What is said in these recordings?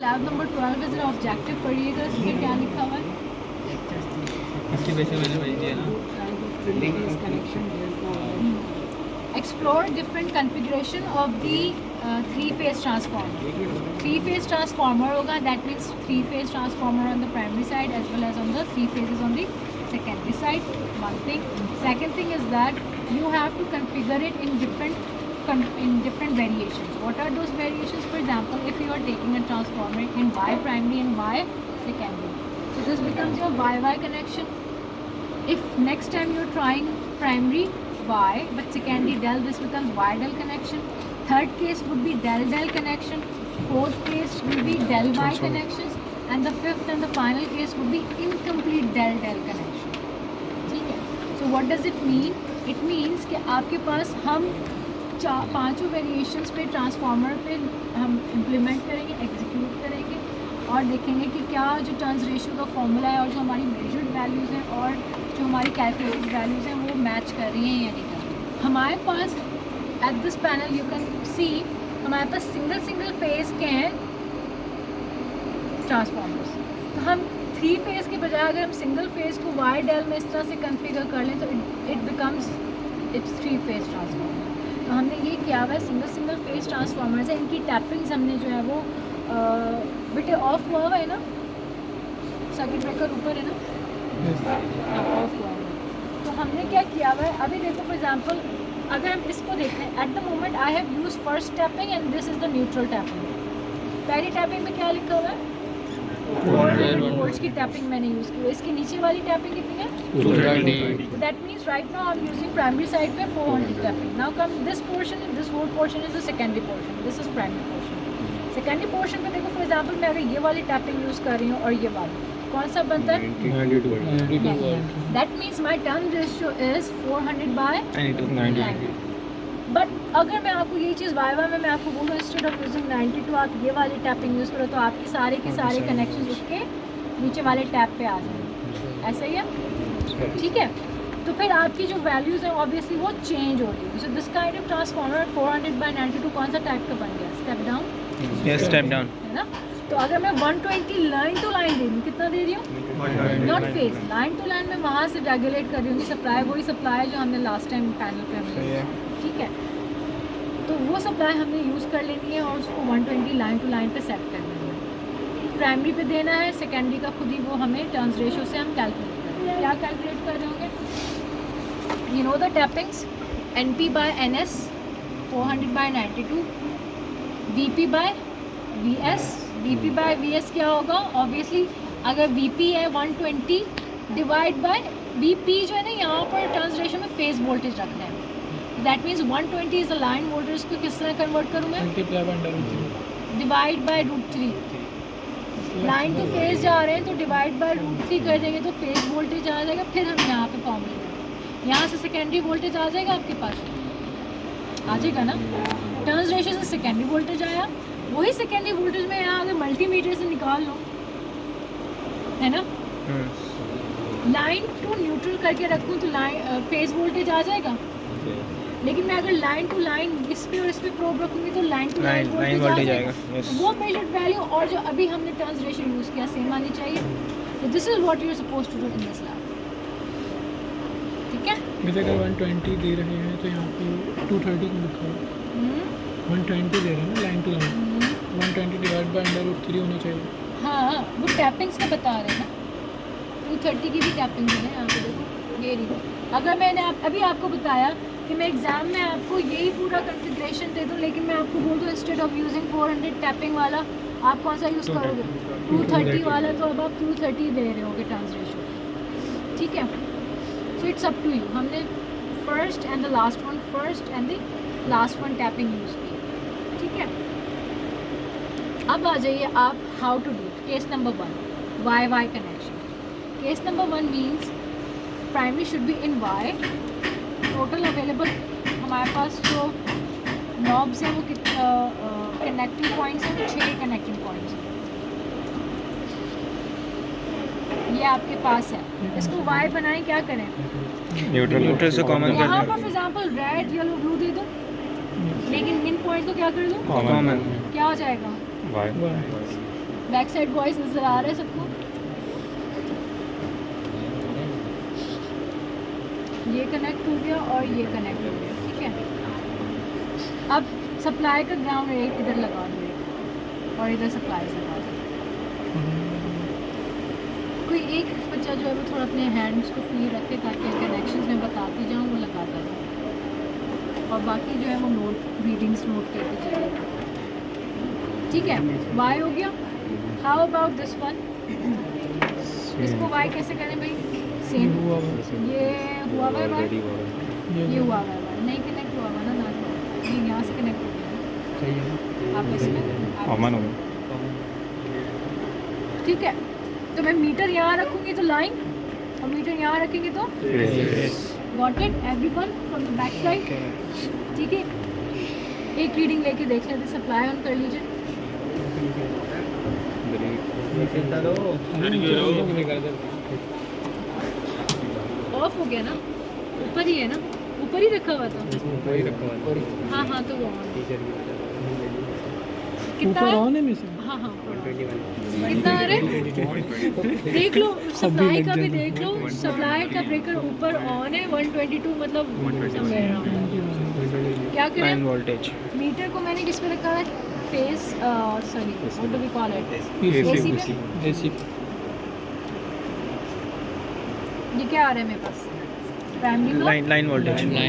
Lab number 12 का जरा objective पढ़िएगा, इसमें क्या लिखा हुआ है? इसके वैसे मैंने भेज दिया ना। Explore different configuration of the three-phase transformer. Three-phase transformer होगा, that means three-phase transformer on the primary side as well as on the three phases on the secondary side. One thing. Second thing is that you have to configure it in different variations. What are those variations? For example, if you are taking a transformer in Y primary and Y secondary, so this becomes your YY connection. If next time you're trying primary Y but secondary del, this becomes Y del connection. Third case would be del del connection. Fourth case will be del Y connections, and the fifth and the final case would be incomplete del del connection. ठीक है? So what does it mean? It means कि आपके पास हम पांचों variations पे transformer पे हम implement करेंगे, एग्जीक्यूट करेंगे और देखेंगे कि क्या जो टर्न्स रेशियो का फॉर्मूला है और जो हमारी मेजर्ड वैल्यूज़ हैं और जो हमारी कैलकुलेटेड वैल्यूज़ हैं वो मैच कर रही हैं या नहीं कर रही। हमारे पास at this panel you can see हमारे पास सिंगल फेज के हैं ट्रांसफार्मर्स। तो हम थ्री फेज़ के बजाय अगर हम सिंगल फेज़ को वाई डेल में इस तरह से कन्फिगर कर लें तो it becomes it's three phase transformer. तो हमने ये किया हुआ है, सिंगल फेज़ ट्रांसफार्मर्स है, इनकी टैपिंग्स हमने जो है वो बेटे ऑफ हुआ है ना, सर्किट ब्रेकर ऊपर है ना, ऑफ हुआ है। तो हमने क्या किया हुआ है, अभी देखो फॉर एग्जांपल अगर हम इसको देखते हैं, at the moment I have use first tapping and this is the neutral tapping. पहली टैपिंग में क्या लिखा हुआ है? 400 वोल्ट्स की टैपिंग मैंने यूज़ की। इसके नीचे वाली टैपिंग कितनी है? 230। That means right now I am using primary side पे 400 tapping. Now come this portion, this whole portion is the secondary portion, this is primary portion. Secondary portion पे देखो फॉर एग्जांपल मैं अगर ये वाली टैपिंग यूज़ कर रही हूँ और ये वाली, कौन सा बनता है? 92। That means my turn ratio is 400 by 90। But अगर मैं आपको ये चीज़ वाई में मैं आपको बोलूँ इंस्टेड ऑफ यूजिंग 92 आप ये वाली टैपिंग यूज़ करो तो आपके सारे के सारे कनेक्शन उसके नीचे वाले टैप पे आ जाएंगे। ऐसा ही है, ठीक है? तो फिर आपकी जो वैल्यूज़ हैं ऑब्वियसली वो चेंज हो रही है। So this kind of transformer 400 by 92 कौन सा टाइप का बन गया? Step down. Yes, step down है ना? तो अगर मैं 120 लाइन टू लाइन दे रही हूँ, कितना दे रही हूँ? Not phase, line to line में वहाँ से रेगुलेट कर रही हूँ सप्लाई, वही सप्लाई जो हमने लास्ट टाइम पैनल पे हमने, ठीक है? तो वो सप्लाई हमने यूज़ कर लेनी है और उसको 120 लाइन टू लाइन पे सेट कर देना है। प्राइमरी पे देना है, सेकेंडरी का खुद ही वो हमें टर्न्स रेशियो से हम कैलकुलेट कर रहे हैं। क्या कैलकुलेट कर रहे होंगे? You know the tappings, NP by NS 400 by 92, VP by VS। VP by VS क्या होगा? ऑब्वियसली अगर VP है 120 डिवाइड बाय VP जो है ना, यहाँ पर टर्न्स रेशियो में फेज वोल्टेज रखना है। That means 120 is the line voltage को किस तरह कन्वर्ट करूँ मैं? Divide by √3। Line two phase जा रहे हैं तो डिवाइड बाय √3 कर देंगे तो फेज वोल्टेज आ जाएगा। फिर हम यहाँ पे फॉर्मूला, यहाँ से सेकेंडरी वोल्टेज आ जाएगा, आपके पास आ जाएगा ना। टर्न्स रेशियो से सेकेंडरी वोल्टेज आया, वही सेकेंडरी वोल्टेज में यहाँ अगर मल्टीमीटर से निकाल लो, है ना, लाइन टू न्यूट्रल करके रखूँ तो लाइन फेज वोल्टेज आ जाएगा। लेकिन मैं अगर लाइन टू लाइन इस पे और इस पे प्रोब रखूँगी तो लाइन टू लाइन वोल्टेज आएगा। तो वो मेजर्ड वैल्यू और जो अभी हमने टर्न्स रेशियो यूज़ किया सेम आनी चाहिए। तो this is what you are supposed to do in this lab, ठीक है? जैसे अगर 120 दे रहे हैं तो यहाँ पे 230 को लिखा है, 120 दे रहे हैं ना line to line, 120 divide by √3 होना चाहिए। हाँ, वो टैपिंग्स का बता रहे हैं ना, 230 की भी टैपिंग है यहाँ पे देखो, ये रही। अगर मैंने अभी आपको बताया कि मैं एग्ज़ाम में आपको यही पूरा कन्फिग्रेशन दे दूँ, लेकिन मैं आपको बोल दूँ इंस्टेड ऑफ यूजिंग 400 टैपिंग वाला आप कौन सा यूज़ करोगे? 230 वाला, तो अब आप 230 दे रहे होगे टर्न्स रेशियो, ठीक है? So it's up to you. हमने first and the last one tapping use की, ठीक है? अब आ जाइए आप how to do case number 1, YY connection. Case number 1 means primary should be in Y। Total available हमारे पास जो नॉब्स हैं वो कनेक्टिंग पॉइंट्स हैं, 6 कनेक्टिंग पॉइंट्स हैं, ये आपके पास है। इसको Y बनाएं, क्या करें? न्यूट्रल से कॉमन कर यहाँ पर for example red yellow blue दे दो, लेकिन इन पॉइंट को क्या कर दूँ? कॉमन। क्या हो जाएगा? Y। बैक साइड वॉइस नजर आ रहा है सबको? ये कनेक्ट हो गया और ये कनेक्ट हो गया, ठीक है। अब सप्लाई का ग्राउंड रेट इधर लगा दो और इधर सप्लाई लगा दो। कोई एक बच्चा जो है वो थोड़ा अपने हैंड्स को फ्री रखे ताकि कनेक्शंस में बताती जाऊँ, वो लगाता जाऊँ, और बाकी जो है वो नोट रीडिंग्स नोट करते जाएगा, ठीक है। वाई हो गया। How about this one? इसको वाई कैसे करें भाई? सेम ये हुआ हुआ है वाई, ये हुआ हुआ है, नहीं कनेक्ट हुआ हुआ ना, ये यहाँ से कनेक्ट हो गया, सही है। आप इसमें कॉमन हो ठीक है। तो मैं मीटर यहाँ रखूँगी तो लाइन, और मीटर यहाँ रखेंगे तो got it everyone from the back side, ठीक है। एक रीडिंग लेके देख लेते, सप्लाई ऑन कर लीजिए। ऑफ हो गया ना? ऊपर ही है ना? ऊपर ही रखा हुआ था। हाँ हाँ, तो वो on है। कितना ऊपर है? ऑन है मिस? हाँ हाँ, कितना आ रहा है? देख लो, सप्लाई का भी देख लो, सप्लाई का ब्रेकर ऊपर ऑन है, 122 मतलब somewhere around। क्या करें? 9 वोल्टेज। मीटर को मैंने किस पे रखा है? Face sorry what do we call it? AC AC पे। AC ये क्या आ रहा है मेरे पास? प्राइमरी का लाइन वोल्टेज। कितना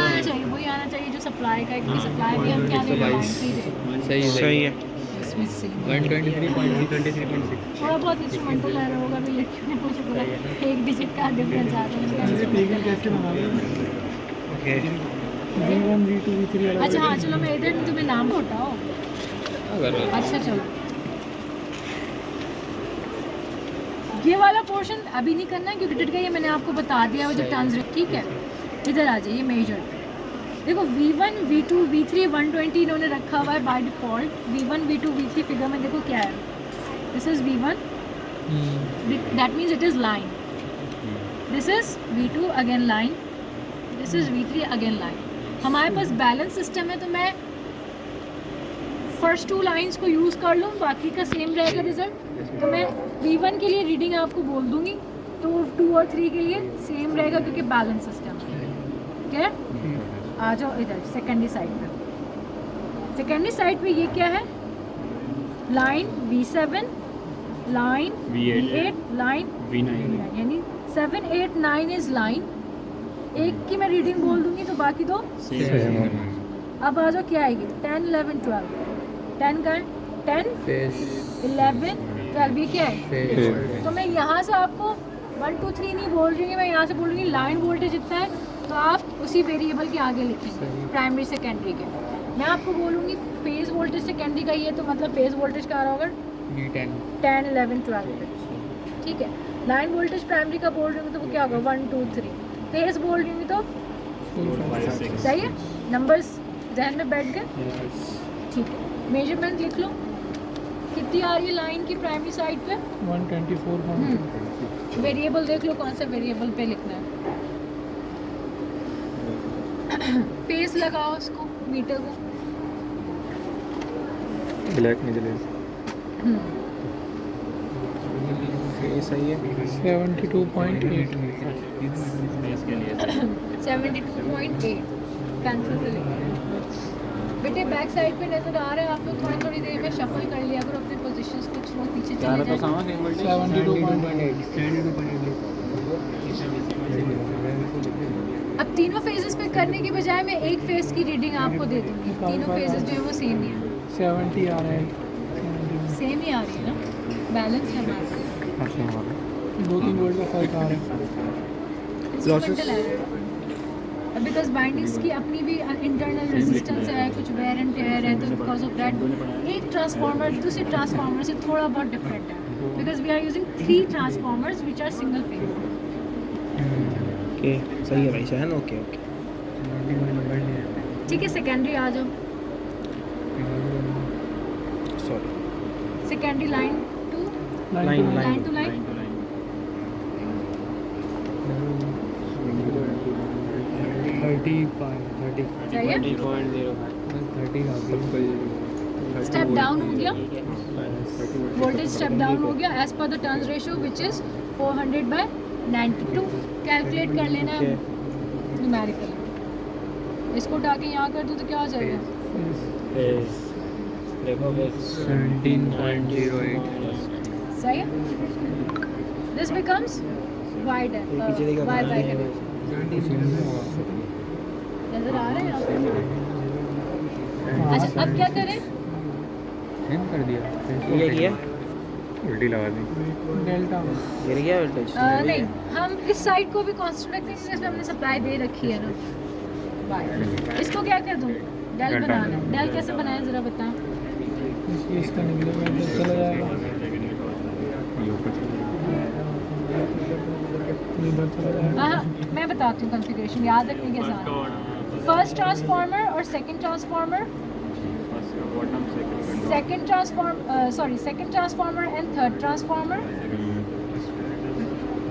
आना चाहिए? वही आना चाहिए जो सप्लाई का, क्योंकि सप्लाई भी हम क्या दे रहे हैं? सही है। इसमें से 123.6। थोड़ा बहुत इंस्ट्रूमेंटल एरर होगा, भी लड़कियों ने मुझे बोला एक डिजिट का डिफरेंस आता है। टेबल कैसे बना रहे हैं? ओके। V1 V2 V3 अलग अच्छा हाँ, चलो मैं इधर तुम्हें नाम बताओ। अच्छा चलो, ये वाला पोर्शन अभी नहीं करना क्योंकि डिट का ये मैंने आपको बता दिया, वो जो टर्न्स रख, ठीक है। इधर आ जाइए मेजर। देखो V1 V2 V3 120 इन्होंने रखा हुआ है by default. V1 V2 V3 figure में देखो क्या है, this is V1, that means it is line, this is V2 again line, this is V3 again line. हमारे पास बैलेंस सिस्टम है तो मैं फर्स्ट 2 लाइंस को यूज़ कर लूँ, बाकी का सेम रहेगा रिजल्ट। तो मैं V1 के लिए रीडिंग आपको बोल दूंगी, तो 2 और 3 के लिए सेम रहेगा क्योंकि बैलेंस सिस्टम है, ठीक है। आ जाओ इधर सेकेंडरी साइड पे। सेकेंडरी साइड पे ये क्या है? Line V7, line V8, line V9, यानी 7 8 9 इज लाइन। एक की मैं रीडिंग बोल दूंगी तो बाकी दो अब आ जाओ क्या आएगी? 10 11 12। 10 का 10 11 12, ये क्या है? तो मैं यहाँ से आपको 1 2 3 नहीं बोल रही हूँ, मैं यहाँ से बोल रही हूँ लाइन वोल्टेज जितना है, तो आप उसी वेरिएबल के आगे लिखेंगे प्राइमरी सेकेंडरी के। मैं आपको बोलूँगी फेज वोल्टेज सेकेंडरी का ये, तो मतलब फेज वोल्टेज का आ रहा होगा 10 11 12, ठीक है। लाइन वोल्टेज प्राइमरी का बोल रही हूँ तो वो क्या होगा? 1 2 3। फेज बोल रही हूँ तो सही है, नंबर्स जहन में बैठ गए, ठीक है। मेजरमेंट लिख लो, कितनी आ रही है लाइन की प्राइमरी साइड पे? 124। वेरिएबल देख लो कौन सा वेरिएबल पे लिखना है। फेस लगाओ उसको, मीटर को, ब्लैक में जलेगा। ये सही है। 72.8। 72.8 कैंसिल से लिखना। बेटे बैक साइड पे नजर आ रहा है, आप लोग थोड़ी थोड़ी देर में शफल कर लिया करो अपने पोजीशंस, कुछ लोग पीछे चले जाए। 72.8। अब तीनों फेजेस पे करने के बजाय मैं एक फेज की रीडिंग आपको दे दूंगी। तीनों फेजेस जो है वो सेम ही है, 70 आ रहा है। सेम ही आ रही है ना, बैलेंस है हमारे पास। 2-3 वोल्ट का फर्क आ रहा है। इंस्ट्रूमेंटल एरर, बिकॉज बाइंडिंग्स की अपनी भी इंटरनल रेजिस्टेंस है, कुछ वेयर एंड टेयर है, तो बिकॉज ऑफ दैट एक ट्रांसफार्मर दूसरे ट्रांसफार्मर से थोड़ा बहुत डिफरेंट है, because we are using 3 transformers which are single phase. Okay सही है भाई शहन। ओके ओके ठीक है, सेकेंडरी आ जाओ। Sorry secondary line to line to line 30 चाहिए। 30.0 30 आ गई। स्टेप डाउन हो गया, वोल्टेज स्टेप डाउन हो गया एज पर the turns ratio which is 400/92। Calculate कर लेना है न्यूमेरिकल। इसको उठा के यहाँ कर दूँ तो क्या हो जाएगा? देखो 17.08 सही है। This becomes y del y by del. नजर आ रहा है यहाँ पे? अच्छा अब क्या करें? सेंड कर दिया ये किया उल्टी लगा दी। डेल्टा गिर गया वोल्टेज नहीं, हम इस साइड को भी कांस्टेंट रखते हैं जिसमें हमने सप्लाई दे रखी है ना। वाई इसको क्या कर दूँ? डेल बनाना है। डेल कैसे बनाएं ज़रा बताएं। इसका निकलेगा तो चला जाएगा, इधर चला जाएगा। हाँ मैं बताती हूँ कॉन्फ़िगरेशन, याद रखने के साथ। फर्स्ट ट्रांसफार्मर और second transformer, second transformer and third transformer.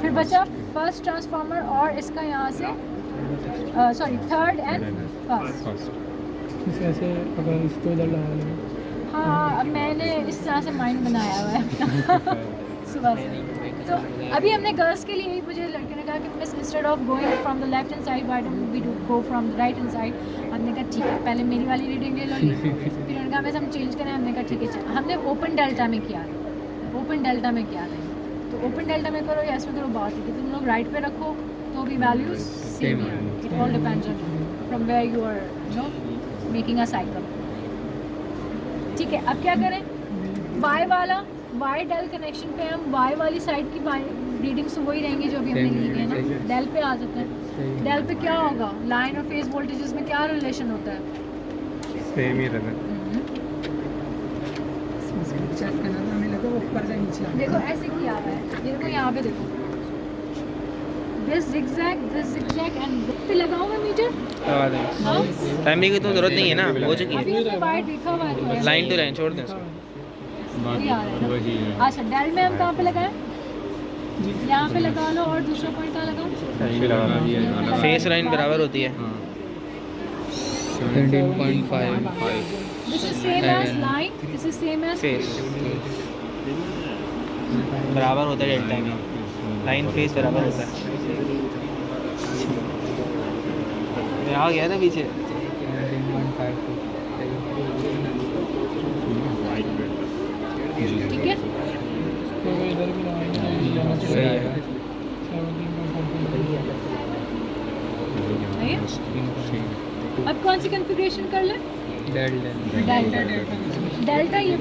फिर बचा फर्स्ट ट्रांसफार्मर और इसका यहाँ से थर्ड एंड फर्स्ट। ऐसे अगर इसको इधर लगा लें हाँ अब मैंने इस तरह से माइंड बनाया हुआ है सुबह से। तो अभी हमने गर्ल्स के लिए ही, मुझे लड़के ने कहा कि miss instead of going from the left hand side why don't we do go from the right hand side. हमने कहा ठीक है, पहले मेरी वाली रीडिंग ले लो ली। फिर उन्होंने कहा बस हम चेंज करें। हमने कहा ठीक है, हमने ओपन डेल्टा में किया था। ओपन डेल्टा में किया था, तो ओपन डेल्टा में करो या इसमें करो, बात है कि तुम लोग राइट पे रखो तो भी वैल्यूज सेम है। It all depends on from where you are making a cycle. ठीक है, अब क्या करें? वाई वाला वाई डेल कनेक्शन पे हम वाई वाली साइड की रीडिंग्स वही रहेंगी जो अभी हमने ली है ना। डेल पे आ जाते हैं। डेल पे क्या होगा? लाइन और फेज वोल्टेजेस में क्या रिलेशन होता है? सेम ही रहता है। देखो ऐसे किया हुआ है, ये देखो यहाँ पे देखो, दिस zigzag एंड पे लगाऊं मैं मीटर। लगा दें। हाँ टाइमिंग की तो जरूरत नहीं है ना, हो चुकी अभी है। हमने वाइट लिखा हुआ है तो लाइन टू लाइन छोड़ दें इसको। ये आ रहा है ना। अच्छा डेल में हम कहाँ पे लगाएं? यहाँ पे लगा लो। और दूसरा पॉइंट कहाँ लगाऊं? फेस लाइन बराबर होती है। 17.5 this is same as line, this is same as face बराबर होता है डेल्टा में, लाइन फेस बराबर होता है। ये आ गया ना पीछे। ठीक है। तो इधर भी लगाएंगे तो ये जाना सही है। चाहिए 17.5। अब कौन सी कॉन्फ़िगरेशन कर ले? डेल्टा डेल्टा ये